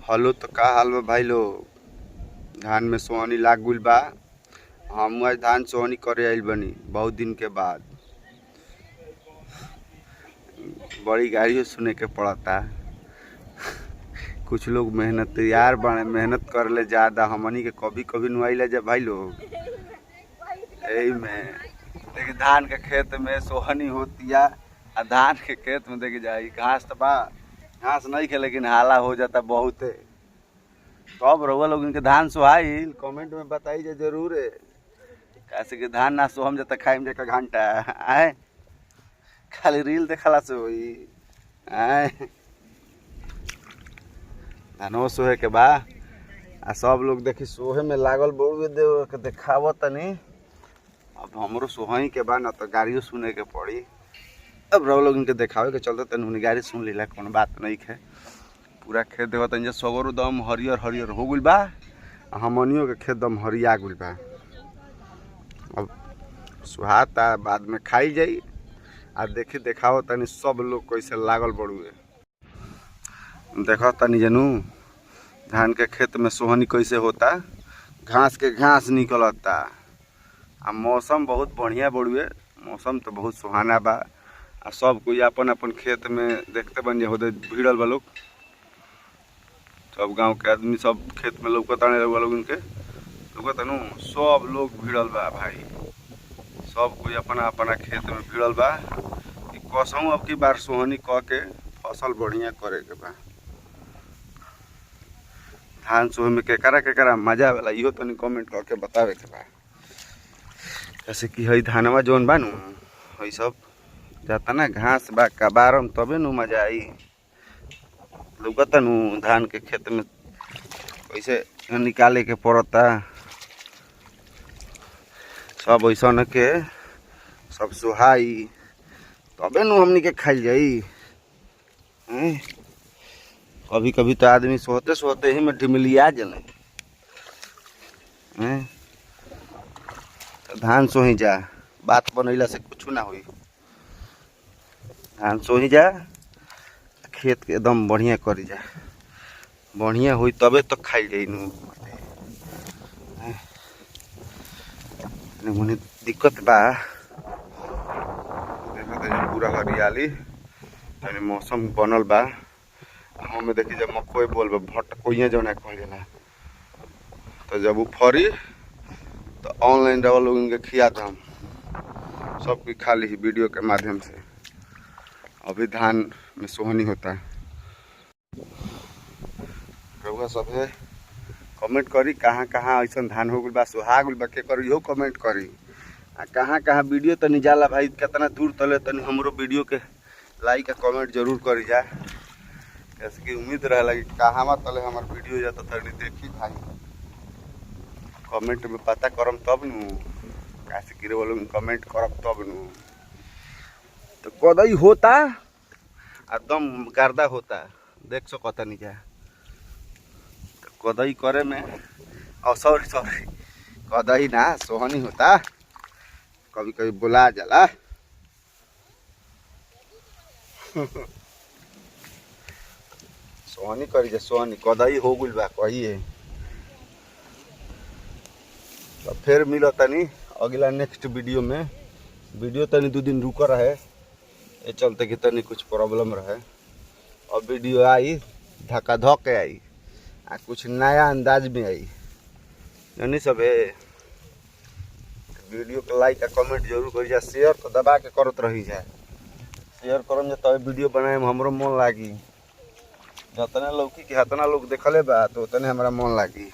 हलो तो का हाल बा भाई लोग। धान में सोहनी लाग गइल बा। हम आज धान सोहनी करे आइल बनी बहुत दिन के बाद। बड़ी गाड़ियों सुने के पड़ता। कुछ लोग मेहनत यार बने मेहनत कर ले ज्यादा, हमनी के कभी कभी नुआइले जा भाई लोग। यही में देखिए धान के खेत में सोहनी होती है। धान के खेत में देखिए जाई घास तो बा, घास नहीं खे लेकिन हाला हो जाता बहुत है। कब रउआ लोग इनके धान सोहाइल कमेंट में बताइए जरूर है। कैसे कि धान ना सोहम जाता खाइम जाकर घंटा आए, खाली रील देखला से होई आए। धानो सोहे के बा आ सब लोग देखी सोहे में लागल बोल के देखाव तनी। अब हमरो सोहई के बा ना तो गाड़ियों सुने के पड़ी। अब रउआ लोग इनके देखावे के चलते तनी गाड़ी सुन लीला, कोनो बात नहीं है। पूरा खेत देखो तनी सगरो दम हरियर हरियर हो गइल बा। हमनियों के खेत दम हरिया गइल बा। अब सुहाता बाद में खाई जाई। आ देखी देखाओ तनी सब लोग कैसे लागल बड़ुए। देखो तनी जनू धान के खेत में सोहनी कैसे होता, घास के घास निकलता। आ मौसम बहुत बढ़िया बड़ुए, मौसम तो बहुत सुहाना बा। आ सब कोई अपन अपन खेत में देखते बन जे होते भिड़ल बा लोग। सब गांव के आदमी सब खेत में लौकताने रउआ लोग इनके लौकतनु सब लोग भिड़ल बा भाई। सब कोई अपना अपना खेत में भिड़ल बा कि कसहूं अब की बार सोहनी क के फसल बढ़िया करे के बा। धान सोहे में केकरा मजा वाला इहो तनी कमेंट करके बतावे के बा। जैसे कि हई धानवा जोन बा नु हई सब जाता ना घास बा कबारम तबे नु मजा आई। लौकता नु धान के खेत में कैसे निकाले के पड़ता। सब ऐसा न के सब सुहाई तबे नु हमनी के खाई जाई। कभी कभी तो आदमी सोते सोते ही में ढिमलिया जले। तो धान सोही जा, बात बनैला से कुछ ना हुई। धान सोही जा, खेत के एकदम बढ़िया करी जा, बढ़िया हुई तबे तो खाई जाई नु। मुझे दिक्कत बा पूरा हरियाली तनी मौसम बनल बा। हमें देखी जब मकोई बोल बा भटकोइया जो ना कहल जाला, तो जब वो फरी तो ऑनलाइन रवा लोग इनके खिया था हम सबकी खाली ही वीडियो के माध्यम से। अभी धान में सोहनी होता है। रउआ सब है कमेंट करी कहाँ कहाँ ऐसा धान हो गइल बा सोहा गइल बा के करी इहो कमेंट करी। आ कहाँ कहाँ वीडियो तनी जाला भाई कितना दूर तले तनी हमरो वीडियो के लाइक आ कमेंट जरूर करी जा। कैसे कि उम्मीद रहेला कि कहाँ तले हमार वीडियो जाता तनी देखी भाई। कमेंट में पता करम तब नु, कैसे कि रउआ लोग कमेंट करब तब नु। तो कदई होता एकदम गर्दा होता देख सकता नहीं जा। तो कदई करे में सॉरी कदई ना सोहनी होता, कभी कभी बुला जाला। सोहनी करी जा, सोहनी कदई हो गइल बा कहिए। तो फिर मिलो तनी अगला नेक्स्ट वीडियो में। वीडियो तनी 2 दिन रुका रहे ये चलते कि तनी कुछ प्रॉब्लम रहे। अब वीडियो आई धक्का धक के आई आ कुछ नया अंदाज में आई यानी सब है। वीडियो के लाइक आ कमेंट जरूर करी जा, शेयर तो दबा के करत रही जाए। शेयर करम जा तब वीडियो बनाए में हमरो मन लागी। जितना लोग की हतना लोग देखले बा तो उतने हमरा मन लागी।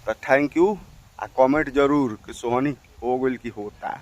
तो थैंक यू आ कमेंट जरूर कि सोहनी हो गइल की होता।